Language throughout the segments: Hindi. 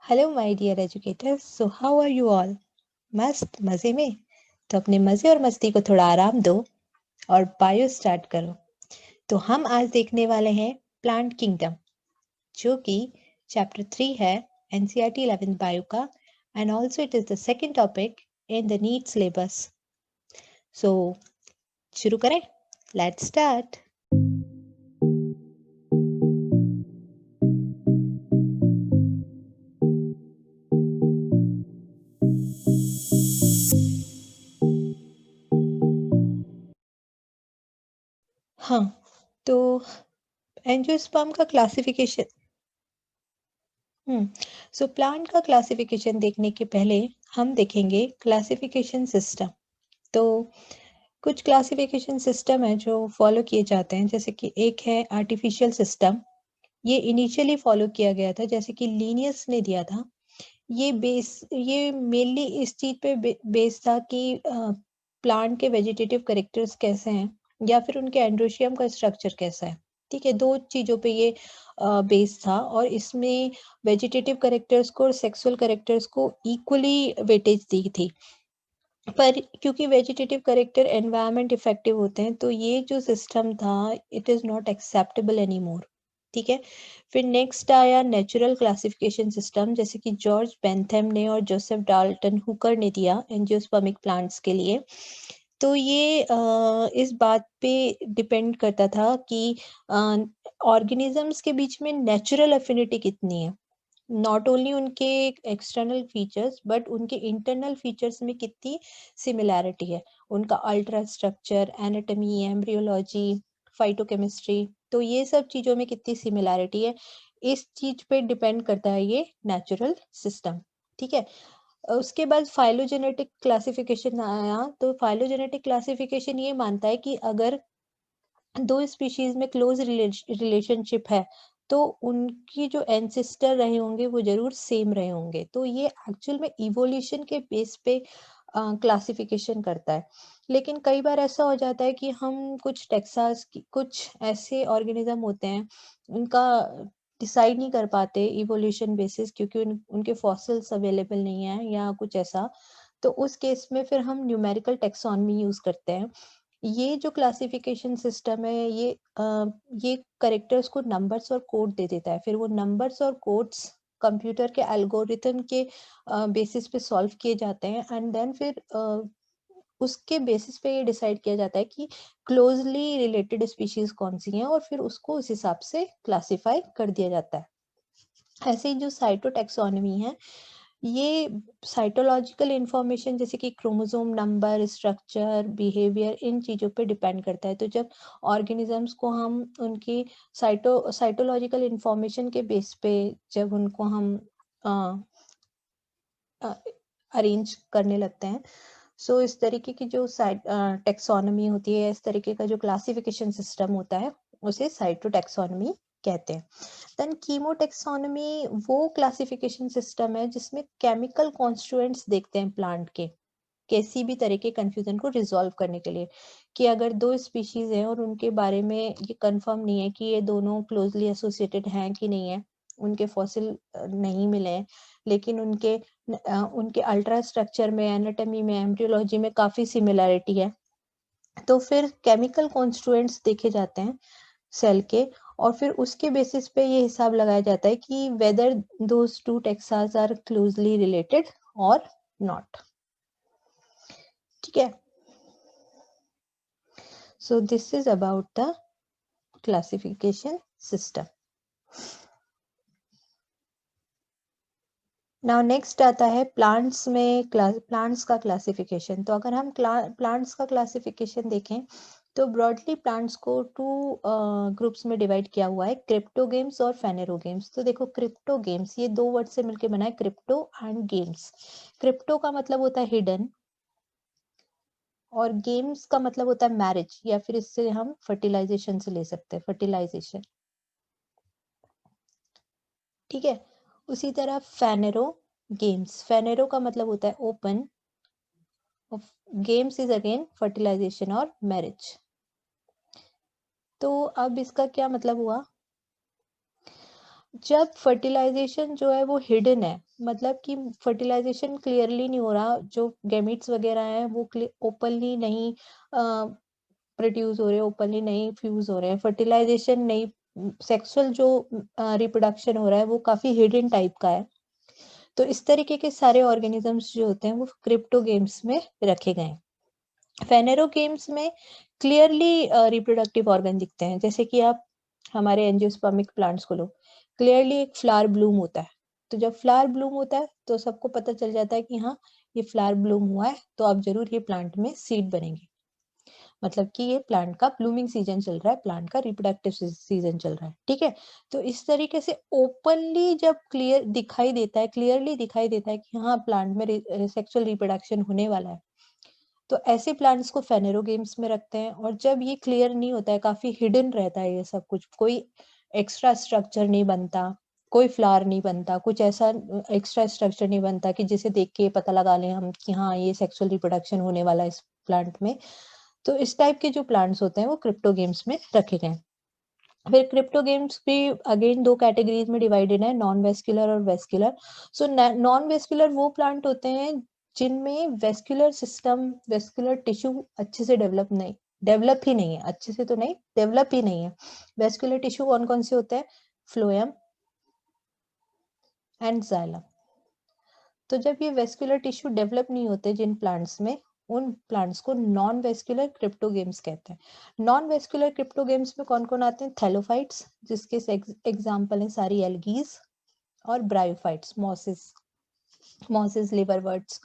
Hello my dear educators, so how are you all? मस्त मज़े में? तो अपने मज़े और मस्ती को थोड़ा आराम दो और बायो स्टार्ट करो। तो हम आज देखने वाले हैं प्लांट किंगडम, जो कि चैप्टर 3 है एनसीईआरटी 11th बायो का, and also it is the second topic in the NEET syllabus. So शुरू करें? Let's start. हाँ, तो एंजियोस्पर्म का क्लासिफिकेशन सो प्लांट का क्लासिफिकेशन देखने के पहले हम देखेंगे क्लासिफिकेशन सिस्टम। तो कुछ क्लासिफिकेशन सिस्टम है जो फॉलो किए जाते हैं, जैसे कि एक है आर्टिफिशियल सिस्टम। ये इनिशियली फॉलो किया गया था, जैसे कि लीनियस ने दिया था। ये मेनली इस चीज पे बेस था कि प्लांट के वेजिटेटिव कैरेक्टर्स कैसे हैं या फिर उनके एंड्रोशियम का स्ट्रक्चर कैसा है। ठीक है, दो चीजों पे ये बेस था, और इसमें वेजिटेटिव कैरेक्टर्स को और सेक्सुअल कैरेक्टर्स को इक्वली वेटेज दी थी। पर क्योंकि वेजिटेटिव कैरेक्टर एनवायरनमेंट इफेक्टिव होते हैं, तो ये जो सिस्टम था it is not acceptable any more. ठीक है, फिर नेक्स्ट आया नेचुरल क्लासिफिकेशन सिस्टम, जैसे कि जॉर्ज बेंथम ने और जोसेफ डाल्टन हुकर ने दिया एंजियोस्पर्मिक प्लांट्स के लिए। तो ये इस बात पे डिपेंड करता था कि ऑर्गेनिजम्स के बीच में नेचुरल एफिनिटी कितनी है, नॉट ओनली उनके एक्सटर्नल फीचर्स बट उनके इंटरनल फीचर्स में कितनी सिमिलैरिटी है, उनका ultra structure, anatomy, embryology, phytochemistry, तो ये सब चीज़ों में कितनी सिमिलैरिटी है, इस चीज पे डिपेंड करता है ये नेचुरल सिस्टम। ठीक है, उसके बाद फाइलोजेनेटिक क्लासिफिकेशन आया। तो फाइलोजेनेटिक क्लासिफिकेशन ये मानता है कि अगर दो स्पीशीज में क्लोज रिलेशनशिप है तो उनकी जो एंसेस्टर रहे होंगे वो जरूर सेम रहे होंगे। तो ये एक्चुअल में इवोल्यूशन के बेस पे क्लासिफिकेशन करता है। लेकिन कई बार ऐसा हो जाता है कि हम कुछ टेक्सास की कुछ ऐसे ऑर्गेनिज्म होते हैं, उनका डिसाइड नहीं कर पाते इवोल्यूशन बेसिस, क्योंकि उनके फॉसिल्स अवेलेबल नहीं है या कुछ ऐसा। तो उस केस में फिर हम न्यूमेरिकल टेक्सोनमी यूज करते हैं। ये जो क्लासिफिकेशन सिस्टम है ये करेक्टर्स को नंबर्स और कोड दे देता है, फिर वो नंबर्स और कोड्स कंप्यूटर के एल्गोरिथम के बेसिस पे सॉल्व किए जाते हैं, एंड देन फिर उसके बेसिस पे ये डिसाइड किया जाता है कि क्लोजली रिलेटेड स्पीशीज कौन सी हैं, और फिर उसको उस हिसाब से क्लासिफाई कर दिया जाता है। ऐसे ही जो साइटोटैक्सोनॉमी है, ये साइटोलॉजिकल इंफॉर्मेशन जैसे कि क्रोमोसोम नंबर, स्ट्रक्चर, बिहेवियर, इन चीज़ों पे डिपेंड करता है। तो जब ऑर्गेनिजम्स को हम उनकी साइटोलॉजिकल इंफॉर्मेशन के बेस पे जब उनको हम अरेंज करने लगते हैं, सो इस तरीके की जो टेक्सोनॉमी होती है, इस तरीके का जो क्लासिफिकेशन सिस्टम होता है, उसे साइटोटैक्सोनॉमी कहते हैं। देन कीमोटेक्सोनॉमी वो क्लासिफिकेशन सिस्टम है जिसमें केमिकल कॉन्स्टिट्यूएंट्स देखते हैं प्लांट के, किसी भी तरह के कंफ्यूजन को रिजॉल्व करने के लिए, कि अगर दो स्पीशीज हैं और उनके बारे में ये कंफर्म नहीं है कि ये दोनों क्लोजली एसोसिएटेड हैं कि नहीं है, उनके फॉसिल नहीं मिले हैं, लेकिन उनके अल्ट्रा स्ट्रक्चर में, एनाटॉमी में, एम्ब्रियोलॉजी में काफी सिमिलैरिटी है, तो फिर केमिकल कॉन्स्टिट्यूएंट्स देखे जाते हैं सेल के, और फिर उसके बेसिस पे ये हिसाब लगाया जाता है कि whether those two taxa are closely related और नॉट। ठीक है, so this is about the classification system. Now next आता है प्लांट्स में प्लांट्स का क्लासिफिकेशन। तो अगर हम प्लांट्स का क्लासिफिकेशन देखें तो ब्रॉडली प्लांट्स को टू ग्रुप्स में डिवाइड किया हुआ है, क्रिप्टोगेम्स और फेनेरोगेम्स। तो देखो, क्रिप्टोगेम्स ये दो वर्ड से मिलकर बना है, क्रिप्टो एंड गेम्स। क्रिप्टो का मतलब होता है हिडन, और गेम्स का मतलब होता है मैरिज, या फिर इससे हम फर्टिलाइजेशन से ले सकते हैं, फर्टिलाइजेशन। ठीक है, उसी तरह फेनेरो गेम्स, फेनेरो का मतलब होता है open, games is again fertilization और मैरिज। तो अब इसका क्या मतलब हुआ? जब फर्टिलाइजेशन जो है वो हिडन है, मतलब कि फर्टिलाइजेशन क्लियरली नहीं हो रहा, जो गैमीट्स वगैरह हैं वो ओपनली नहीं प्रोड्यूस हो रहे, ओपनली नहीं फ्यूज हो रहे हैं, फर्टिलाइजेशन नहीं, सेक्सुअल जो रिप्रोडक्शन हो रहा है वो काफी हिडन टाइप का है, तो इस तरीके के सारे ऑर्गेनिजम्स जो होते हैं वो क्रिप्टो गेम्स में रखे गए हैं। फेनेरो गेम्स में क्लियरली रिप्रोडक्टिव ऑर्गन दिखते हैं, जैसे कि आप हमारे एंजियोस्पर्मिक प्लांट्स को लो, क्लियरली एक फ्लावर ब्लूम होता है, तो जब फ्लावर ब्लूम होता है तो सबको पता चल जाता है कि हाँ ये फ्लावर ब्लूम हुआ है, तो अब जरूर ये प्लांट में सीड बनेंगे, मतलब कि ये प्लांट का ब्लूमिंग सीजन चल रहा है, प्लांट का रिप्रोडक्टिव सीजन चल रहा है, ठीक है। तो इस तरीके से ओपनली जब क्लियरली दिखाई देता है कि हाँ प्लांट में सेक्सुअल रिप्रोडक्शन होने वाला है, तो ऐसे प्लांट्स को फेनेरो गेम्स में रखते हैं। और जब ये क्लियर नहीं होता है, काफी हिडन रहता है ये सब कुछ, कोई एक्स्ट्रा स्ट्रक्चर नहीं बनता, कोई फ्लावर नहीं बनता, कुछ ऐसा एक्स्ट्रा स्ट्रक्चर नहीं बनता कि जिसे देख के पता लगा लें हम कि हाँ ये सेक्सुअल रिप्रोडक्शन होने वाला है इस प्लांट में, तो इस टाइप के जो प्लांट्स होते हैं वो क्रिप्टो गेम्स में रखे गए हैं। फिर क्रिप्टो गेम्स भी अगेन दो कैटेगरीज में डिवाइडेड है, नॉन वेस्कुलर और वेस्कुलर। सो नॉन वेस्कुलर वो प्लांट होते हैं जिनमें वेस्कुलर सिस्टम, वेस्कुलर टिश्यू अच्छे से डेवलप ही नहीं है, अच्छे से तो नहीं, डेवलप ही नहीं है। वेस्कुलर टिश्यू कौन कौन से होते हैं? Phloem and xylem. तो जब ये वेस्कुलर टिश्यू डेवलप नहीं होते जिन प्लांट्स में, उन प्लांट्स को नॉन वेस्कुलर क्रिप्टोगेम्स कहते हैं। नॉन वेस्कुलर क्रिप्टोगेम्स में कौन कौन आते हैं? थैलोफाइट्स, जिसके एग्जाम्पल है सारी एल्गीज, और ब्रायोफाइट्स, मॉसेस लिवरवर्ट्स,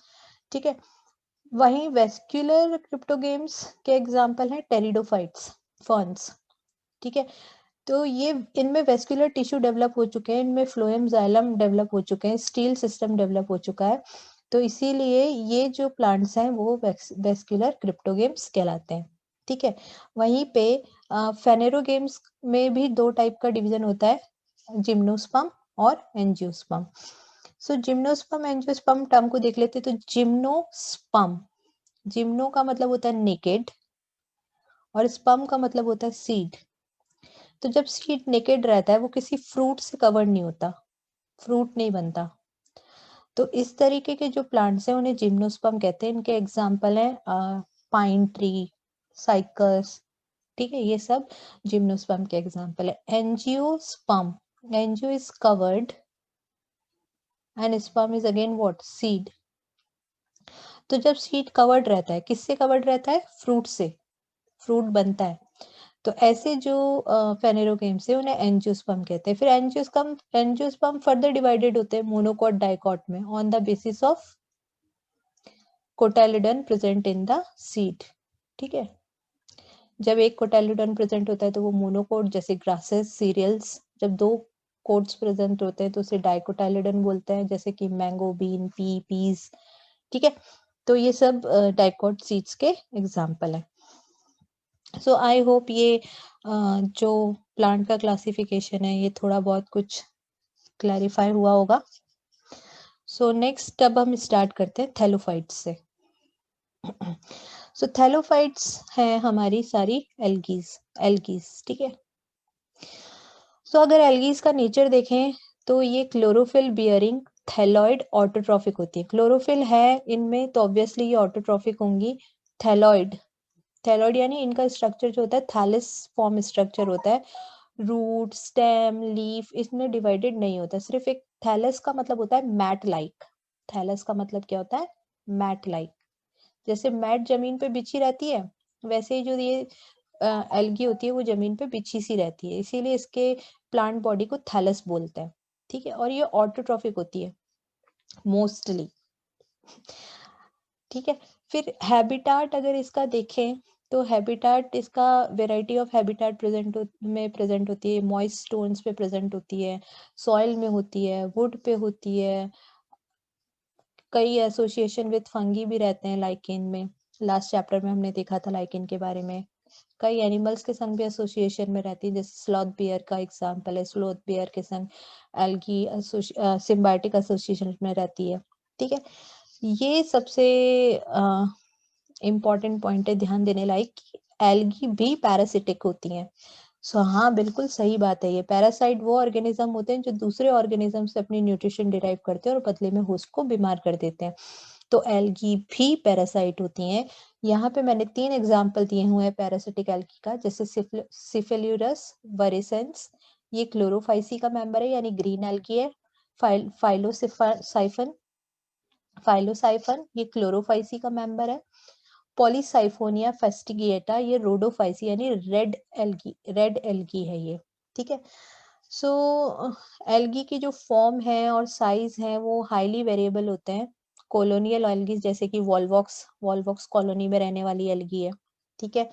ठीक है। वहीं वेस्कुलर क्रिप्टोगेम्स के एग्जाम्पल हैं टेरिडोफाइट्स, फर्न्स, ठीक है। तो ये इनमें वेस्कुलर टिश्यू डेवलप हो चुके हैं, इनमें फ्लोएम जाइलम डेवलप हो चुके हैं, स्टील सिस्टम डेवलप हो चुका है, तो इसीलिए ये जो प्लांट्स हैं वो वेस्कुलर क्रिप्टोगेम्स कहलाते हैं, ठीक है। वहीं पे फेनेरो गेम्स में भी दो टाइप का डिवीजन होता है, जिम्नोस्पर्म और एंजियोस्पर्म। सो जिम्नोस्पर्म एंजियोस्पर्म टर्म को देख लेते हैं। तो जिम्नोस्पर्म, जिम्नो का मतलब होता है नेकेड और स्पर्म का मतलब होता है सीड। तो जब सीड नेकेड रहता है वो किसी फ्रूट से कवर नहीं होता, फ्रूट नहीं बनता, तो इस तरीके के जो प्लांट्स हैं उन्हें जिम्नोस्पर्म कहते हैं। इनके एग्जाम्पल हैं पाइन ट्री, साइकस, ठीक है, ये सब जिम्नोस्पर्म के एग्जाम्पल है। Angiosperm, angio is covered and sperm is again what? Seed. तो जब सीड कवर्ड रहता है, किससे कवर्ड रहता है? फ्रूट से, फ्रूट बनता है, तो ऐसे जो फेनेरोगेम्स है उन्हें एंजियोस्पर्म कहते हैं। फिर एंजियोस्पर्म फर्दर डिवाइडेड होते हैं मोनोकॉट डाइकॉट में on the basis of cotyledon present in the seed, ठीक है। जब एक कोटाइलिडन प्रेजेंट होता है तो वो मोनोकोट, जैसे ग्रासेस, सीरियल्स। जब दो कोट्स प्रेजेंट होते हैं तो उसे डाइकोटाइलिडन बोलते हैं, जैसे कि मैंगो, बीन, पीस, ठीक है। तो ये सब डाइकोट सीड्स के एग्जाम्पल है। सो आई होप ये जो प्लांट का क्लासिफिकेशन है ये थोड़ा बहुत कुछ क्लैरिफाई हुआ होगा। सो नेक्स्ट अब हम स्टार्ट करते हैं थैलोफाइट्स से। सो थैलोफाइट्स है हमारी सारी एल्गीज, ठीक है। सो अगर एल्गीज का नेचर देखें तो ये क्लोरोफिल बियरिंग थैलॉइड ऑटोट्रॉफिक होती है। क्लोरोफिल है इनमें तो ऑब्वियसली ये ऑटोट्रॉफिक होंगी। थैलॉइड, थैलॉइड यानी इनका स्ट्रक्चर जो होता है थैलिस फॉर्म स्ट्रक्चर होता है, रूट, स्टेम, लीफ इसमें डिवाइडेड नहीं होता, सिर्फ एक थैलस का मतलब होता है मैट लाइक। थैलस का मतलब क्या होता है? Mat like. जैसे मैट जमीन पे बिछी रहती है, वैसे ही जो ये एल्गी होती है वो जमीन पे बिछी सी रहती है, इसीलिए इसके प्लांट बॉडी को थैलस बोलते हैं, ठीक है। और ये ऑटोट्रॉफिक होती है मोस्टली, ठीक है। फिर हैबिटाट अगर इसका देखें तो हैबिटाट इसका वेराइटी ऑफ हैबिटाट प्रेजेंट होती है, मॉइस्ट स्टोन्स पे प्रेजेंट होती है, सॉइल में होती है, वुड पे होती है, कई एसोसिएशन विद फंगी भी रहते हैं लाइकेन में। लास्ट चैप्टर में हमने देखा था लाइकेन के बारे में। कई एनिमल्स के संग भी एसोसिएशन में रहती है, जैसे स्लॉथ बियर का एग्जांपल है, स्लॉथ बियर के संग एल्गी सिम्बायोटिक एसोसिएशन में रहती है, ठीक है। ये सबसे इम्पॉर्टेंट पॉइंट है ध्यान देने लायक कि एल्गी भी पैरासिटिक होती हैं। हाँ, बिल्कुल सही बात है ये। पैरासाइट वो ऑर्गेनिज़्म होते हैं जो दूसरे ऑर्गेनिज़्म से अपनी न्यूट्रिशन डिराइव करते हैं और बदले में होस्ट को बीमार कर देते हैं। तो एल्गी भी पैरासाइट होती हैं। यहाँ पे मैंने 3 एग्ज़ाम्पल दिए हुए हैं पैरासिटिक एल्गी का, जैसे सिफेल्यूरस वरेसेंस, ये क्लोरोफाइसी का मेंबर है यानी ग्रीन एल्गी है। फाइलोसाइफन ये क्लोरोफाइसी का मेंबर है। पॉलीसाइफोनिया फेस्टिगिएटा ये रोडोफाइसी यानी रेड एल्गी है ये, ठीक है। सो एल्गी की जो फॉर्म है और साइज है वो हाईली वेरिएबल होते हैं। कॉलोनियल एल्गी जैसे कि वॉल्वॉक्स कॉलोनी में रहने वाली एल्गी है, ठीक है।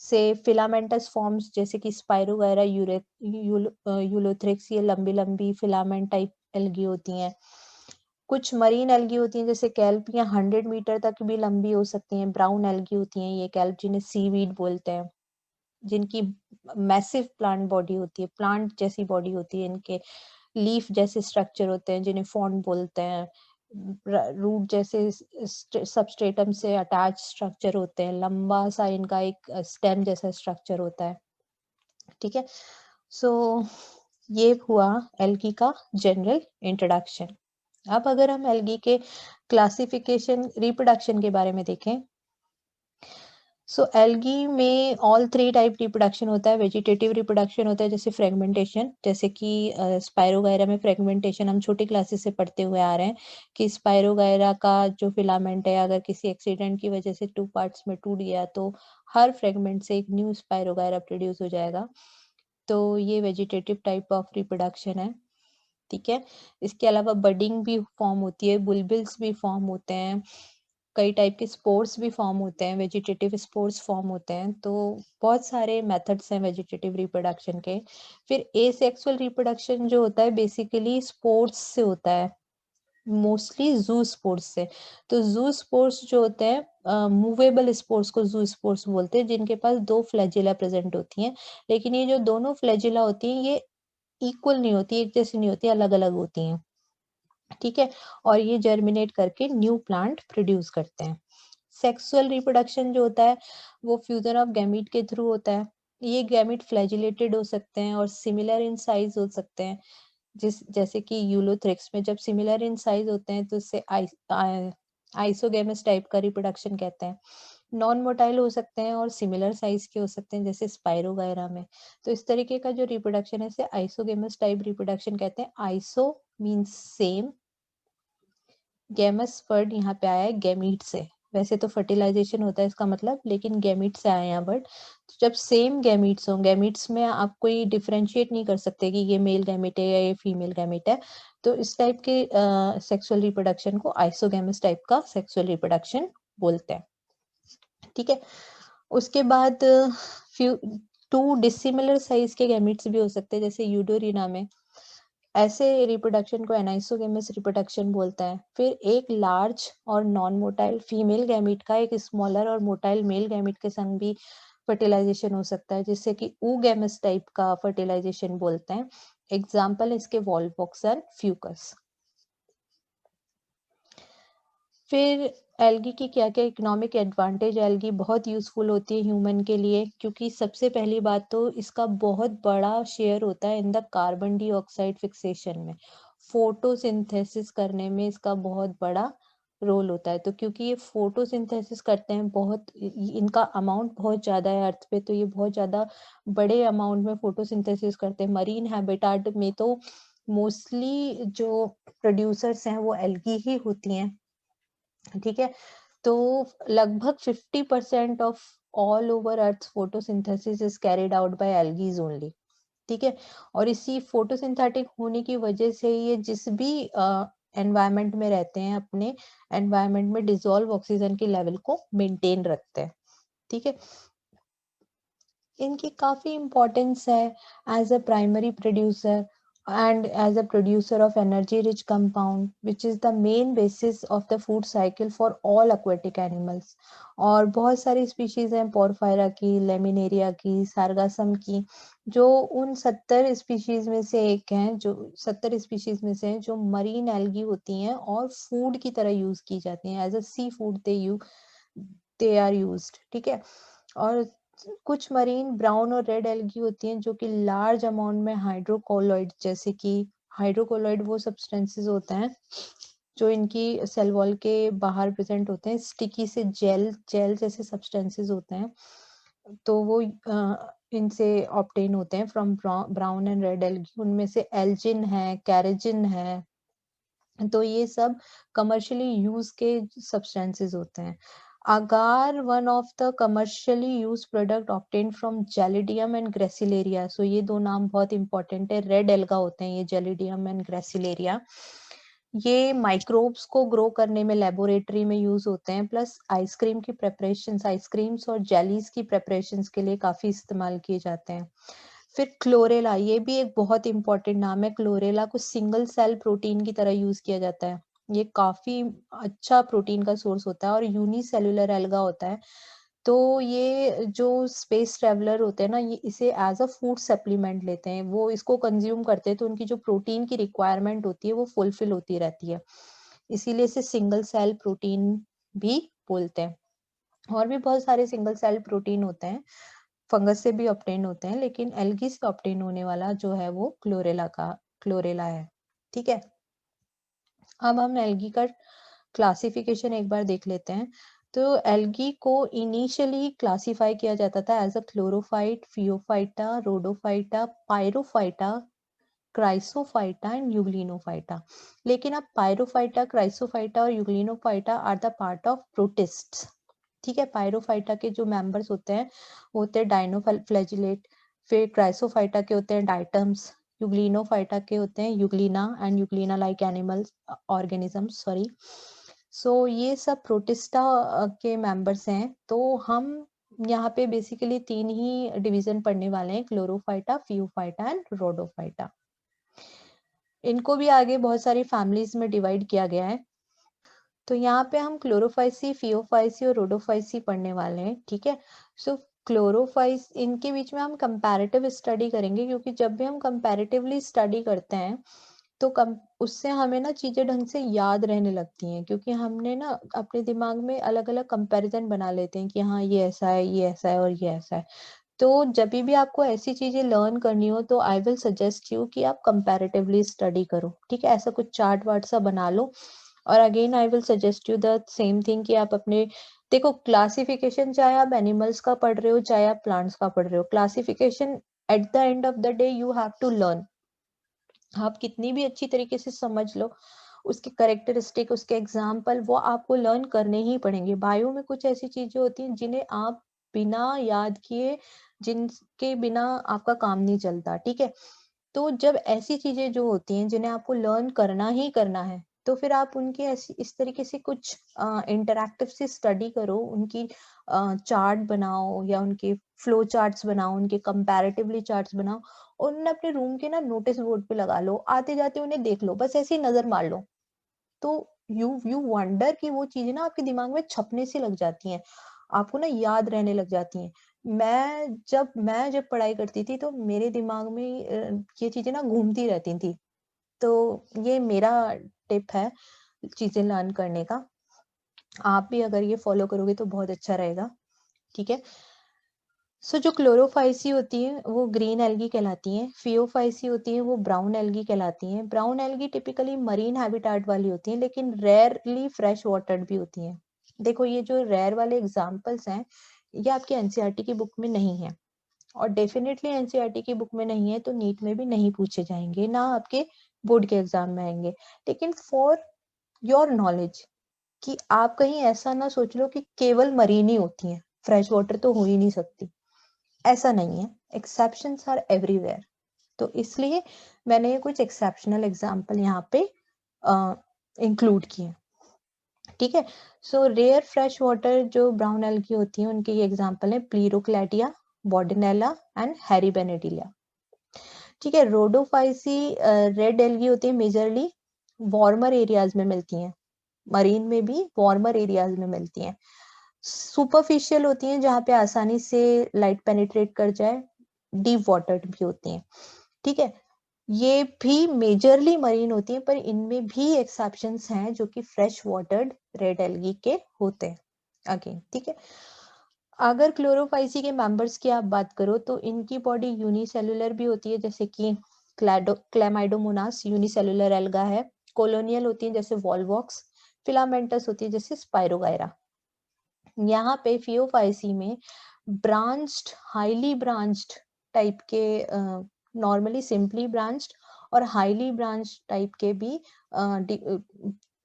से फिलामेंटस फॉर्म्स जैसे कि स्पाइरोगायरा यूलोथ्रिक्स, ये लंबी लंबी फिलामेंट टाइप एल्गी होती हैं। कुछ मरीन एल्गी होती हैं जैसे केल्प, या 100 मीटर तक भी लंबी हो सकती हैं। ब्राउन एल्गी होती हैं ये केल्प, जिन्हें सीवीड बोलते हैं, जिनकी मैसिव प्लांट बॉडी होती है, प्लांट जैसी बॉडी होती है इनके। लीफ जैसे स्ट्रक्चर होते हैं जिन्हें फॉन्ड बोलते हैं। रूट जैसे सबस्ट्रेटम से अटैच स्ट्रक्चर होते हैं। लंबा सा इनका एक स्टेम जैसा स्ट्रक्चर होता है, ठीक है। सो ये हुआ एल्गी का जनरल इंट्रोडक्शन। अब अगर हम एल्गी के क्लासिफिकेशन रिप्रोडक्शन के बारे में देखें, सो एल्गी में ऑल 3 टाइप रिप्रोडक्शन होता है। वेजिटेटिव रिप्रोडक्शन होता है जैसे फ्रेगमेंटेशन, जैसे कि स्पाइरोगायरा में फ्रेगमेंटेशन हम छोटी क्लासेस से पढ़ते हुए आ रहे हैं कि स्पाइरोगायरा का जो फिलामेंट है अगर किसी एक्सीडेंट की वजह से 2 पार्ट्स में टूट गया तो हर फ्रेगमेंट से एक न्यू स्पाइरोगायरा प्रोड्यूस हो जाएगा। तो ये वेजिटेटिव टाइप ऑफ रिप्रोडक्शन है, ठीक है। इसके अलावा बडिंग भी फॉर्म होती है, बुलबिल्स भी फॉर्म होते हैं, कई टाइप के स्पोर्स भी फॉर्म होते हैं, वेजिटेटिव स्पोर्स फॉर्म होते हैं। तो बहुत सारे मेथड्स हैं वेजिटेटिव रिप्रोडक्शन के। फिर एसेक्सुअल रिप्रोडक्शन जो होता है बेसिकली स्पोर्स से होता है, मोस्टली जू स्पोर्स से। तो जू स्पोर्स जो होते हैं, मूवेबल स्पोर्स को जू स्पोर्स बोलते हैं, जिनके पास 2 फ्लैजिला प्रेजेंट होती हैं। लेकिन ये जो दोनों फ्लैजिला होती हैं ये इक्वल नहीं होती, एक जैसी नहीं होती, अलग-अलग होती हैं, ठीक है। और ये जर्मिनेट करके न्यू प्लांट प्रोड्यूस करते हैं। सेक्सुअल रिप्रोडक्शन जो होता है वो फ्यूजन ऑफ गैमीट के थ्रू होता है। ये गैमीट फ्लैजिलेटेड हो सकते हैं और सिमिलर इन साइज हो सकते हैं, जैसे कि यूलोथ्रिक्स में जब सिमिलर इन साइज होते हैं तो इससे आइसोगेमस टाइप का रिप्रोडक्शन कहते हैं। नॉन मोटाइल हो सकते हैं और सिमिलर साइज के हो सकते हैं जैसे स्पाइरोगायरा में। तो इस तरीके का जो रिप्रोडक्शन है इसे आइसोगेमस टाइप रिप्रोडक्शन कहते हैं। Iso means same, games word यहाँ पे आया है गैमीट से। वैसे तो फर्टिलाइजेशन होता है इसका मतलब, लेकिन गैमीट से आया यहाँ वर्ड। तो जब सेम गैमीट्स हों, गैमीट्स में आप कोई डिफरेंशिएट नहीं कर सकते कि ये मेल गैमीट है या ये फीमेल गैमीट है, तो इस टाइप के सेक्सुअल रिप्रोडक्शन को आइसोगैमस टाइप का सेक्सुअल रिप्रोडक्शन बोलते हैं, ठीक है। उसके बाद फ्यू 2 डिसिमिलर साइज के गैमीट्स भी हो सकते हैं जैसे यूडोरिना में। ऐसे रिप्रोडक्शन को एनाइसोगेमस रिप्रोडक्शन बोलता है। फिर एक लार्ज और नॉन मोटाइल फीमेल गैमीट का एक स्मॉलर और मोटाइल मेल गैमीट के संग भी फर्टिलाइजेशन हो सकता है, जिससे कि ऊगैमस टाइप का फर्टिलाइजेशन बोलते हैं। एग्जाम्पल इसके वॉल्वॉक्स एंड फ्यूकस। फिर एल्गी की क्या-क्या इकोनॉमिक एडवांटेज, एल्गी बहुत यूज़फुल होती है ह्यूमन के लिए, क्योंकि सबसे पहली बात तो इसका बहुत बड़ा शेयर होता है in the carbon dioxide fixation में। फोटोसिंथेसिस करने में इसका बहुत बड़ा रोल होता है। तो क्योंकि ये फोटोसिंथेसिस करते हैं, बहुत इनका अमाउंट बहुत ज़्यादा है अर्थ पे, तो ये बहुत ज़्यादा बड़े अमाउंट में फोटोसिंथेसिस करते हैं। मरीन हैबिटाट में तो मोस्टली जो प्रोड्यूसर्स हैं वो एल्गी ही होती हैं, ठीक है। तो लगभग 50% of all over earth photosynthesis is carried out by algae only, ठीक है। और इसी फोटोसिंथेटिक होने की वजह से ये जिस भी एनवायरनमेंट में रहते हैं अपने एनवायरनमेंट में डिसॉल्व ऑक्सीजन के लेवल को मेंटेन रखते हैं, ठीक है। इनकी काफी इम्पोर्टेंस है as a primary producer and as a producer of energy rich compound which is the main basis of the food cycle for all aquatic animals। और बहुत सारी स्पीशीज हैं, पोरफायरा की, लेमिनेरिया की, सार्गासम की, जो उन 70 स्पीशीज में से एक हैं, जो 70 स्पीशीज में से हैं जो मरीन एल्गी होती हैं और फूड की तरह यूज की जाती हैं, as a seafood they are used, ठीक है। और कुछ मरीन ब्राउन और रेड एल्गी होती हैं जो कि लार्ज अमाउंट में हाइड्रोकोलॉइड, जैसे कि हाइड्रोकोलॉइड वो सब्सटेंसेस होते हैं जो इनकी सेल वॉल के बाहर प्रेजेंट होते हैं, स्टिकी से जेल जेल जैसे सब्सटेंसेस होते हैं, तो वो इनसे ऑब्टेन होते हैं from brown and red algae. उनमें से एल्जिन है, कैरेजिन है, तो ये सब कमर्शियली यूज के सब्सटेंसेस होते हैं। agar, one of the commercially used product obtained from Gelidium and Gracilaria, so ये दो नाम बहुत इंपॉर्टेंट है, रेड एल्गा होते हैं ये Gelidium and Gracilaria। ये माइक्रोब्स को ग्रो करने में लेबोरेटरी में यूज होते हैं, प्लस आइसक्रीम की प्रेपरेशंस, आइसक्रीम्स और जेलीज की प्रेपरेशंस के लिए काफी इस्तेमाल किए जाते हैं। फिर क्लोरेला, ये भी एक बहुत इंपॉर्टेंट नाम है। क्लोरेला को सिंगल सेल प्रोटीन की तरह यूज किया जाता है, ये काफी अच्छा प्रोटीन का सोर्स होता है और यूनिसेल्युलर एल्गा होता है। तो ये जो स्पेस ट्रेवलर होते हैं ना, ये इसे एज अ फूड सप्लीमेंट लेते हैं, वो इसको कंज्यूम करते हैं तो उनकी जो प्रोटीन की रिक्वायरमेंट होती है वो फुलफिल होती रहती है, इसीलिए इसे सिंगल सेल प्रोटीन भी बोलते हैं। और भी बहुत सारे सिंगल सेल प्रोटीन होते हैं, फंगस से भी ऑब्टेन होते हैं, लेकिन एल्गी से ऑब्टेन होने वाला जो है वो क्लोरेला है। ठीक है, अब हम एल्गी का क्लासिफिकेशन एक बार देख लेते हैं। तो एल्गी को इनिशियली क्लासिफाई किया जाता था as a chlorophyte, phaeophyta, rhodophyta, pyrrophyta, chrysophyta and euglenophyta. लेकिन अब पायरोफाइटा, क्राइसोफाइटा और euglenophyta are the part of protists. ठीक है, पायरोफाइटा के जो मेंबर्स होते हैं वो होते हैं डाइनोफ्लैजिलेट, फिर क्राइसोफाइटा के होते हैं डाइटम्स, यूग्लिनोफाइटा के होते हैं euglena and euglena like animals organisms, sorry. So ये सब प्रोटिस्टा के मेंबर्स हैं। तो हम यहाँ पे बेसिकली तीन ही डिवीजन पढ़ने वाले हैं, क्लोरोफाइटा, फियोफाइटा एंड रोडोफाइटा। इनको भी आगे बहुत सारी फैमिलीज में डिवाइड किया गया है। तो यहाँ पे हम क्लोरोफाइसी, फियोफाइसी और रोडोफाइसी पढ़ने वाले हैं। ठीक है, सो क्लोरोफाइस, इनके बीच में हम कंपैरेटिव स्टडी करेंगे, क्योंकि जब भी हम कंपैरेटिवली स्टडी करते हैं तो उससे हमें ना चीजें ढंग से याद रहने लगती हैं, क्योंकि हमने ना अपने दिमाग में अलग अलग कंपैरिजन बना लेते हैं कि हाँ ये ऐसा है, ये ऐसा है और ये ऐसा है। तो जब भी आपको ऐसी चीजें लर्न करनी हो तो आई विल सजेस्ट यू कि आप कंपैरेटिवली स्टडी करो। ठीक है, ऐसा कुछ चार्ट वार्ट सा बना लो। और again I will suggest you the same thing कि आप अपने, देखो क्लासिफिकेशन चाहे आप एनिमल्स का पढ़ रहे हो चाहे आप प्लांट्स का पढ़ रहे हो, classification at the end of the day you have to learn. आप कितनी भी अच्छी तरीके से समझ लो, उसके करेक्टरिस्टिक, उसके एग्जाम्पल वो आपको लर्न करने ही पड़ेंगे। बायो में कुछ ऐसी चीजें होती हैं जिन्हें आप बिना याद किए, जिनके बिना आपका काम नहीं चलता। ठीक है, तो जब ऐसी चीजें जो होती हैं जिन्हें आपको लर्न करना ही करना है, तो फिर आप उनकी ऐसी इस तरीके से कुछ इंटरैक्टिव से स्टडी करो, उनकी चार्ट बनाओ या उनके फ्लो चार्ट्स बनाओ, उनके कंपैरेटिवली चार्ट्स बनाओ और उन्हें अपने रूम के ना नोटिस बोर्ड पे लगा लो, आते जाते उन्हें देख लो, बस ऐसे ही नजर मार लो। तो यू वंडर कि वो चीजें ना आपके दिमाग में छपने से लग जाती हैं, आपको ना याद रहने लग जाती हैं। मैं जब पढ़ाई करती थी तो मेरे दिमाग में ये चीजें ना घूमती रहती थी। तो ये मेरा टिप है चीजें लर्न करने का। आप भी अगर ये फॉलो करोगे तो बहुत अच्छा रहेगा। ठीक है, सो जो क्लोरोफाइसी होती है वो ग्रीन एल्गी कहलाती हैं, फियोफाइसी होती है वो ब्राउन एल्गी कहलाती हैं। Brown algae typically marine habitat वाली होती हैं, लेकिन रेयरली फ्रेश वाटर्ड भी होती हैं। देखो ये जो रेयर वाले एग्जांपल्स हैं ये आपके एनसीईआरटी की बुक में नहीं है, और डेफिनेटली एनसीईआरटी की बुक में नहीं है तो नीट में भी नहीं पूछे जाएंगे, ना आपके बोर्ड के एग्जाम में आएंगे। लेकिन फॉर योर नॉलेज, कि आप कहीं ऐसा ना सोच लो कि केवल मरीन ही होती हैं, फ्रेश वाटर तो हो ही नहीं सकती, ऐसा नहीं है, एक्सेप्शंस आर एवरीवेयर। तो इसलिए मैंने ये कुछ एक्सेप्शनल एग्जाम्पल यहाँ पे इंक्लूड किए। ठीक है, सो रेयर फ्रेश वाटर जो ब्राउन एल्गी होती है उनके ये एग्जाम्पल है प्लीरोक्लेडिया, बॉर्डिनेला एंड हेरिबेनेडिलिया। ठीक है, रोडोफाइसी रेड एल्गी होती है, मेजरली वार्मर एरियाज में मिलती हैं, मरीन में भी वार्मर एरियाज में मिलती हैं। सुपरफिशियल होती हैं जहाँ पे आसानी से लाइट पेनिट्रेट कर जाए, डीप वाटर्ड भी होती हैं। ठीक है, ये भी मेजरली मरीन होती हैं, पर इनमें भी एक्सेप्शंस हैं जो कि फ्रेश वाटर्ड रेड एल्गी के होते हैं अगेन। ठीक है, अगर क्लोरोफाइसी के मेंबर्स की आप बात करो तो इनकी बॉडी यूनिसेलुलर भी होती है, जैसे कि क्लैमाइडोमोनास यूनिसेलुलर एल्गा है। कॉलोनियल होती है जैसे वॉलवॉक्स। फिलामेंटस होती है जैसे स्पाइरोगायरा। यहाँ पे फियोफाइसी में ब्रांच्ड, हाईली ब्रांच्ड टाइप के, नॉर्मली सिंपली ब्रांच्ड और हाईली ब्रांच टाइप के भी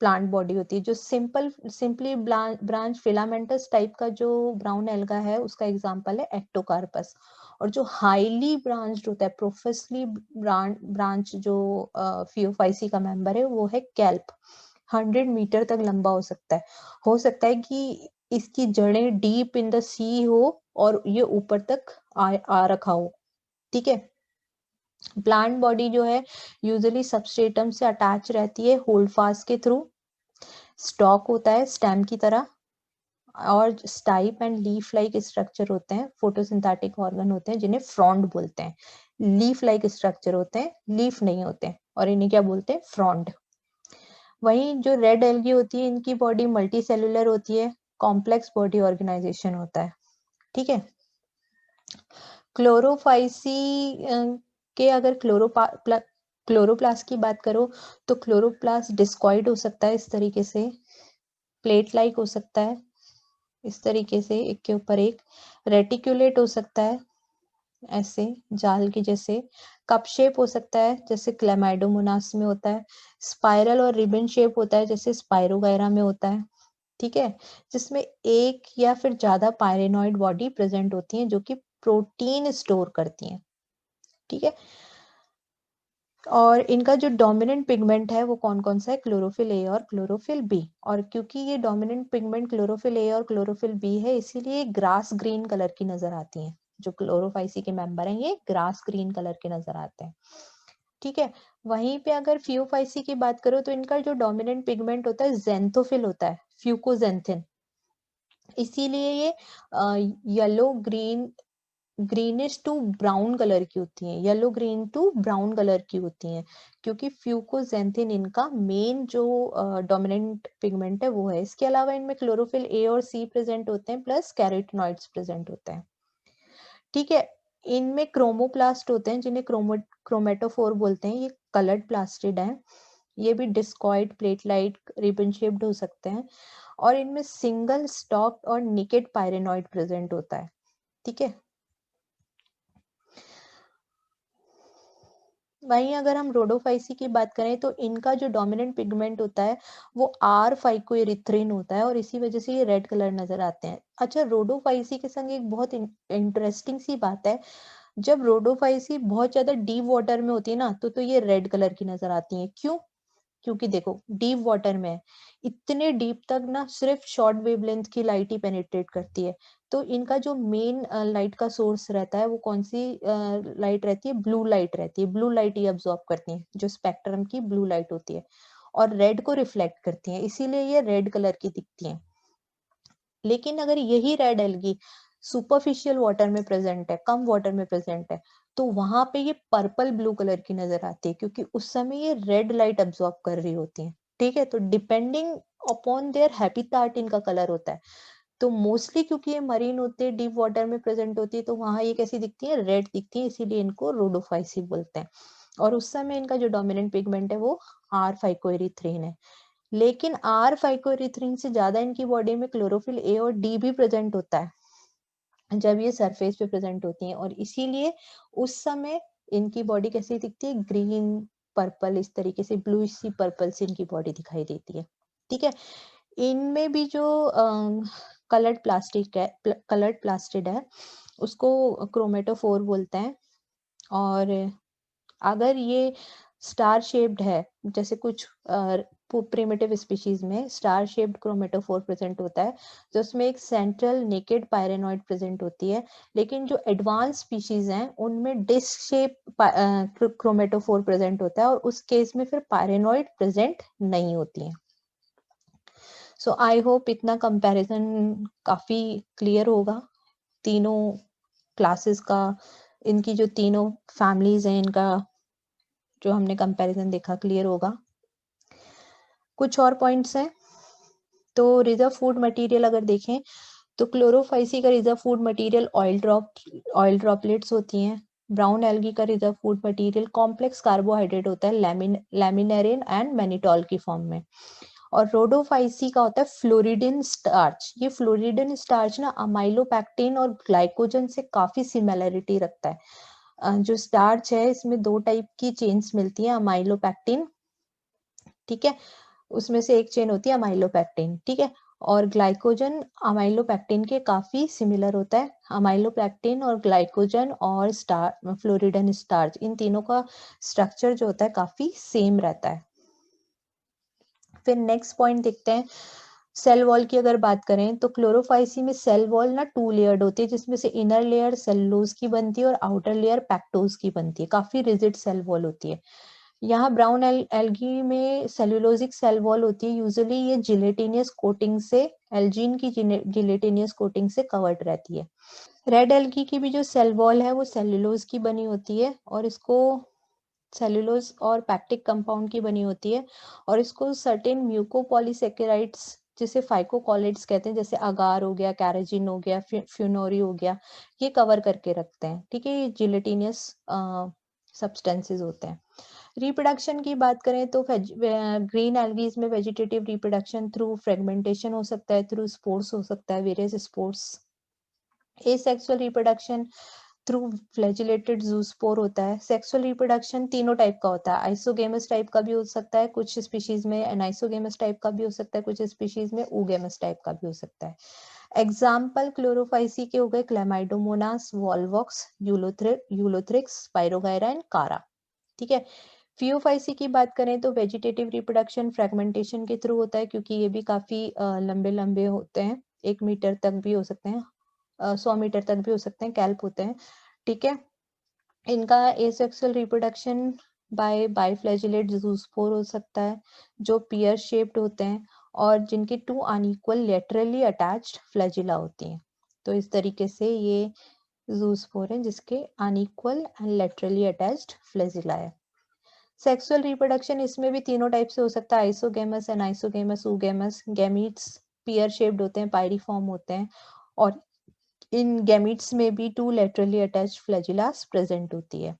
प्लांट बॉडी होती है। जो सिंपली ब्रांच फिलामेंटस टाइप का जो ब्राउन एल्गा है उसका एग्जांपल है एक्टोकार्पस। और जो हाईली ब्रांच्ड होता है, प्रोफेसली ब्रांच जो फियोफाइसी का मेंबर है वो है कैल्प। 100 मीटर तक लंबा हो सकता है कि इसकी जड़ें डीप इन द सी हो और ये ऊपर तक आ रखा हो। ठीक है। प्लांट बॉडी जो है यूजुअली सबस्ट्रेटम से अटैच रहती है होल्ड फास्ट के थ्रू। स्टॉक होता है स्टेम की तरह, और stipe and leaf like structure होते हैं। फोटोसिंथेटिक ऑर्गन होते हैं जिन्हें फ्रॉन्ड बोलते हैं। लीफ लाइक स्ट्रक्चर होते हैं, लीफ नहीं होते हैं, और इन्हें क्या बोलते हैं? फ्रॉन्ड। वहीं जो रेड एल्गी होती है इनकी बॉडी मल्टी सेलुलर होती है, कॉम्प्लेक्स बॉडी ऑर्गेनाइजेशन होता है। ठीक है। क्लोरोफाइसी के अगर क्लोरोप्लास्ट की बात करो तो क्लोरोप्लास्ट डिस्कॉइड हो सकता है इस तरीके से, प्लेट लाइक हो सकता है इस तरीके से, एक के ऊपर एक। रेटिकुलेट हो सकता है ऐसे जाल के जैसे। कप शेप हो सकता है जैसे क्लेमाइडोमोनास में होता है। स्पाइरल और रिबन शेप होता है जैसे स्पाइरोगायरा में होता है। ठीक है। जिसमें एक या फिर ज्यादा पायरेनॉइड बॉडी प्रेजेंट होती है जो कि प्रोटीन स्टोर करती हैं। ठीक है। और इनका जो डोमिनेंट पिगमेंट है वो कौन कौन सा है? क्लोरोफिल ए और क्लोरोफिल बी। और क्योंकि ये डोमिनेंट पिगमेंट क्लोरोफिल ए और क्लोरोफिल बी है इसीलिए ग्रास ग्रीन कलर की नजर आती हैं। जो क्लोरोफाइसी के मेंबर हैं ये ग्रास ग्रीन कलर के नजर आते हैं। ठीक है। वहीं पे अगर फियोफाइसी की बात करो तो इनका जो डोमिनेंट पिगमेंट होता है जेंथोफिल होता है, फ्यूकोजेंथिन। इसीलिए ये yellow green, greenish to brown colour की होती हैं, yellow green to brown colour की होती हैं, क्योंकि फ्यूकोजेंथिन इनका मेन जो डोमिनेंट पिगमेंट है वो है। इसके अलावा इनमें क्लोरोफिल ए और सी प्रेजेंट होते हैं, प्लस कैरोटिनॉइड्स प्रेजेंट होते हैं। ठीक है। इनमें क्रोमोप्लास्ट होते हैं जिन्हें क्रोमेटोफोर बोलते हैं। ये कलर्ड प्लास्टिड है। ये भी discoid, plate light, ribbon shaped हो सकते हैं। और इनमें सिंगल स्टॉक और निकेड पायरेनॉइड प्रेजेंट होता है। ठीक है। वहीं अगर हम रोडोफाइसी की बात करें तो इनका जो डोमिनेंट पिगमेंट होता है वो आर फाइकोएरिथ्रिन होता है, और इसी वजह से ये रेड कलर नजर आते हैं। अच्छा, रोडोफाइसी के संग एक बहुत इंटरेस्टिंग सी बात है। जब रोडोफाइसी बहुत ज्यादा डीप वाटर में होती है ना तो ये रेड कलर की नजर आती है। क्यों? क्योंकि देखो डीप वाटर में है, इतने डीप तक ना सिर्फ शॉर्ट वेवलेंथ की लाइट ही पेनिट्रेट करती है। तो इनका जो मेन लाइट का सोर्स रहता है वो कौन सी लाइट रहती है? ब्लू लाइट रहती है। ब्लू लाइट ही अब्सॉर्ब करती है, जो स्पेक्ट्रम की ब्लू लाइट होती है, और रेड को रिफ्लेक्ट करती है, इसीलिए ये रेड कलर की दिखती है। लेकिन अगर यही रेड एल्गी सुपरफिशियल वाटर में प्रेजेंट है, कम वाटर में प्रेजेंट है, तो वहां पे ये पर्पल ब्लू कलर की नजर आती है, क्योंकि उस समय ये रेड लाइट अब्सॉर्ब कर रही होती है। ठीक है। तो डिपेंडिंग अपॉन देयर हैबिटाट इनका कलर होता है। तो मोस्टली क्योंकि ये मरीन होते हैं, डीप वाटर में प्रेजेंट होती है, तो वहां ये कैसी दिखती है? रेड दिखती है, इसीलिए इनको रोडोफाइसी बोलते हैं। और उस समय इनका जो डोमिनेंट पिगमेंट है वो आर फाइकोएरिथ्रिन है। लेकिन आर फाइकोएरिथ्रिन से ज्यादा इनकी बॉडी में क्लोरोफिल ए और डी भी प्रेजेंट होता है जब ये सरफेस पे प्रेजेंट होती हैं, और इसीलिए उस समय इनकी बॉडी कैसी दिखती है? ग्रीन पर्पल, इस तरीके से ब्लू सी पर्पल से इनकी बॉडी दिखाई देती है। ठीक है। इनमें भी जो कलर्ड प्लास्टिड है उसको क्रोमेटोफोर बोलते हैं। और अगर ये स्टार शेप्ड है, जैसे कुछ प्रिमिटिव स्पीशीज में स्टार शेप्ड क्रोमेटोफोर प्रेजेंट होता है, तो उसमें एक सेंट्रल नेकेड पायरेनॉइड प्रेजेंट होती है। लेकिन जो एडवांस स्पीशीज हैं उनमें डिस्क शेप क्रोमेटोफोर प्रेजेंट होता है, और उस केस में फिर पायरेनॉइड प्रेजेंट नहीं होती है। सो आई होप इतना कंपैरिजन काफी क्लियर होगा तीनों क्लासेस का। इनकी जो तीनों फैमिलीज हैं इनका जो हमने कंपैरिजन देखा क्लियर होगा। कुछ और पॉइंट्स हैं तो रिजर्व फूड मटेरियल अगर देखें तो क्लोरोफाइसी का reserve food material oil droplets होती हैं। ब्राउन एल्गी का reserve food material complex carbohydrate होता है लैमिनेरिन एंड मैनिटोल की फॉर्म में। और रोडोफाइसी का होता है फ्लोरिडिन स्टार्च। ये फ्लोरिडिन स्टार्च ना अमाइलोपैक्टिन और ग्लाइकोजन से काफी सिमिलरिटी रखता है। जो स्टार्च है इसमें 2 टाइप की चेन्स मिलती हैं, अमाइलोपैक्टिन, ठीक है, उसमें से एक चेन होती है अमाइलोपैक्टिन, ठीक है, और ग्लाइकोजन अमाइलोपैक्टिन के काफी सिमिलर होता है। अमाइलोपैक्टिन और ग्लाइकोजन और फ्लोरिडन स्टार्च, इन तीनों का स्ट्रक्चर जो होता है काफी सेम रहता है। फिर नेक्स्ट पॉइंट देखते हैं, सेल वॉल की अगर बात करें तो क्लोरोफाइसी में सेल वॉल ना 2 लेयर्ड होती है, जिसमें से इनर लेयर सेलुलोज की बनती है और आउटर लेयर पैक्टोज की बनती है। काफी रिजिड सेल वॉल होती है। यहाँ ब्राउन एल्गी में सेलुलोजिक सेल वॉल होती है। यूजुअली ये जिलेटिनियस कोटिंग से, एल्जीन की जिलेटिनियस कोटिंग से कवर्ड रहती है। रेड एल्गी की भी जो सेल वॉल है वो सेलुलोज की बनी होती है और इसको सेलुलोज और पैक्टिक कंपाउंड की बनी होती है और इसको सर्टेन म्यूकोपॉलीसेकेराइड्स जिसे फाइकोकॉलिड्स कहते हैं, जैसे अगार हो गया, कैराजिन हो गया, फ्यूनोरी हो गया, ये कवर करके रखते हैं, ठीक है। ये जिलेटिनियस सब्सटेंसेस होते हैं। रिप्रोडक्शन की बात करें तो ग्रीन एल्गीज में वेजिटेटिव रिप्रोडक्शन थ्रू फ्रेगमेंटेशन हो सकता है, थ्रू स्पोर्स हो सकता है, various spores. Asexual reproduction through flagellated zoospore होता है। सेक्सुअल रिप्रोडक्शन तीनों टाइप का होता है, आइसोगेमस टाइप का भी हो सकता है कुछ स्पीशीज में, एनाइसोगेमस टाइप का भी हो सकता है कुछ स्पीशीज में, ऊगेमस टाइप का भी हो सकता है। एग्जाम्पल क्लोरोफाइसी के हो गए Chlamydomonas, Volvox, Ulothrix, spirogyra and कारा, ठीक है। फियोफाइसी की बात करें तो वेजिटेटिव रिप्रोडक्शन फ्रेगमेंटेशन के थ्रू होता है, क्योंकि ये भी काफी लंबे लंबे होते हैं, 1 मीटर तक भी हो सकते हैं, 100 मीटर तक भी हो सकते हैं, कैल्प होते हैं, ठीक है। इनका एसेक्सुअल रिप्रोडक्शन बाइफ्लैजिलेट जूस्पोर हो सकता है, जो पियर शेप्ड होते हैं और जिनकी 2 अनइक्वल लेटरली अटैच्ड फ्लैजिला होती हैं। तो इस तरीके से ये जूस्पोर है जिसके unequal and laterally attached flagella है। सेक्सुअल रिप्रोडक्शन इसमें भी तीनों टाइप से हो सकता है, isogamous, anisogamous, oogamous. Gametes pear shaped होते हैं, पायरिफॉर्म होते हैं और इन गैमीट्स में भी 2 लेटरली अटैच्ड फ्लैजिलास प्रेजेंट होती है।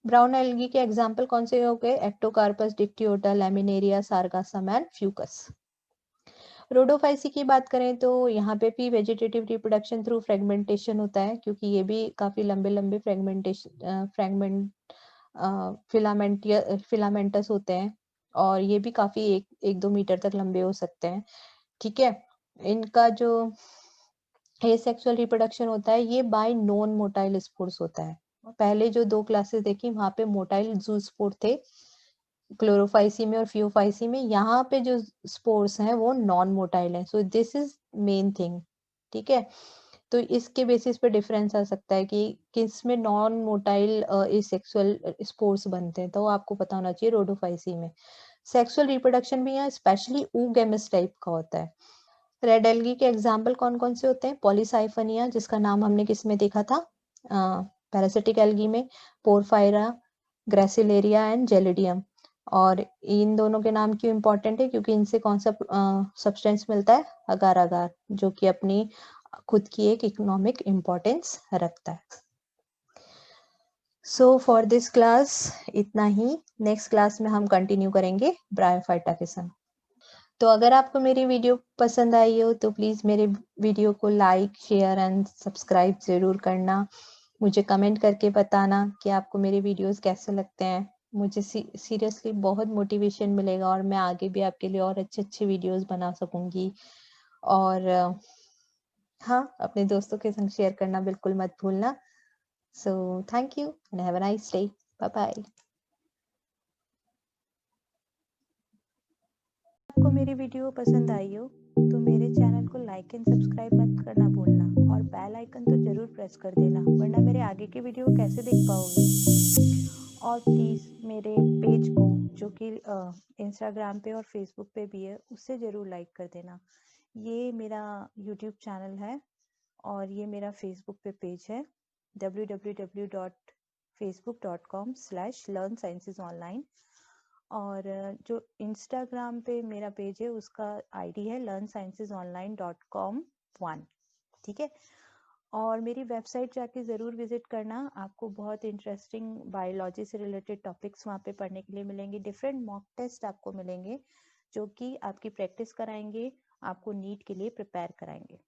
ब्राउन एल्गी के एग्जाम्पल कौन से हो गए? Ectocarpus, dictyota, laminaria, sargassum and fucus. Rhodophyceae की बात करें तो यहाँ पे भी वेजिटेटिव रिप्रोडक्शन थ्रू फ्रेगमेंटेशन होता है, क्योंकि ये भी काफी लंबे लंबे फिलामेंटस होते हैं और ये भी काफी 1-2 मीटर तक लंबे हो सकते हैं, ठीक है। इनका जो एसेक्सुअल रिप्रोडक्शन होता है ये बाय नॉन मोटाइल स्पोर्स होता है। पहले जो 2 क्लासेस देखी वहां पे मोटाइल जूस्पोर थे क्लोरोफाइसी में और फियोफाइसी में, यहाँ पे जो स्पोर्स हैं वो नॉन मोटाइल हैं। सो दिस इज मेन थिंग, ठीक है। तो इसके बेसिस पे डिफरेंस आ सकता है कि किस में नॉन मोटाइल एसेक्सुअल स्पोर्स बनते हैं, तो आपको पता होना चाहिए रोडोफाइसी में। सेक्सुअल रिप्रोडक्शन भी यहाँ स्पेशली ऊगेमस टाइप का होता है। रेड एल्गी के एग्जाम्पल कौन कौन से होते हैं? पॉलीसाइफनिया, जिसका नाम हमने किस में देखा था, पैरासिटिक एल्गी में, पोरफायरा, ग्रेसिलेरिया एंड जेलिडियम। और इन दोनों के नाम क्यों इंपॉर्टेंट है? क्योंकि इनसे कौन सा सब्सटेंस मिलता है? अगार अगार, जो कि अपनी खुद की एक इकोनॉमिक इम्पोर्टेंस रखता है। सो फॉर दिस क्लास इतना ही। नेक्स्ट क्लास में हम कंटिन्यू करेंगे ब्रायोफाइटा के संग। तो अगर आपको मेरी वीडियो पसंद आई हो तो प्लीज़ मेरे वीडियो को लाइक, शेयर एंड सब्सक्राइब ज़रूर करना। मुझे कमेंट करके बताना कि आपको मेरे वीडियोस कैसे लगते हैं। मुझे सीरियसली बहुत मोटिवेशन मिलेगा और मैं आगे भी आपके लिए और अच्छे-अच्छे वीडियोस बना सकूँगी। और हाँ, अपने दोस्तों के संग शेयर करना बिल्कुल मत भूलना। So thank you and have a nice day. Bye-bye. आपको मेरी वीडियो पसंद आई हो तो मेरे चैनल को लाइक एंड सब्सक्राइब मत करना भूलना और बेल आइकन तो जरूर प्रेस कर देना, वरना मेरे आगे के वीडियो कैसे देख पाओगे। और प्लीज़ मेरे पेज को, जो कि इंस्टाग्राम पे और फेसबुक पे भी है, उससे ज़रूर लाइक कर देना। ये मेरा यूट्यूब चैनल है और ये मेरा फेसबुक पे पेज है, www.facebook.com/learnsciencesonline। और जो इंस्टाग्राम पे मेरा पेज है उसका आईडी है learnsciencesonline.com1। ठीक है? और मेरी वेबसाइट जाके ज़रूर विज़िट करना, आपको बहुत इंटरेस्टिंग बायोलॉजी से रिलेटेड टॉपिक्स वहाँ पे पढ़ने के लिए मिलेंगे, डिफरेंट मॉक टेस्ट आपको मिलेंगे, जो कि आपकी प्रैक्टिस कराएँगे, आपको नीट के लिए प्रिपेयर कराएँगे।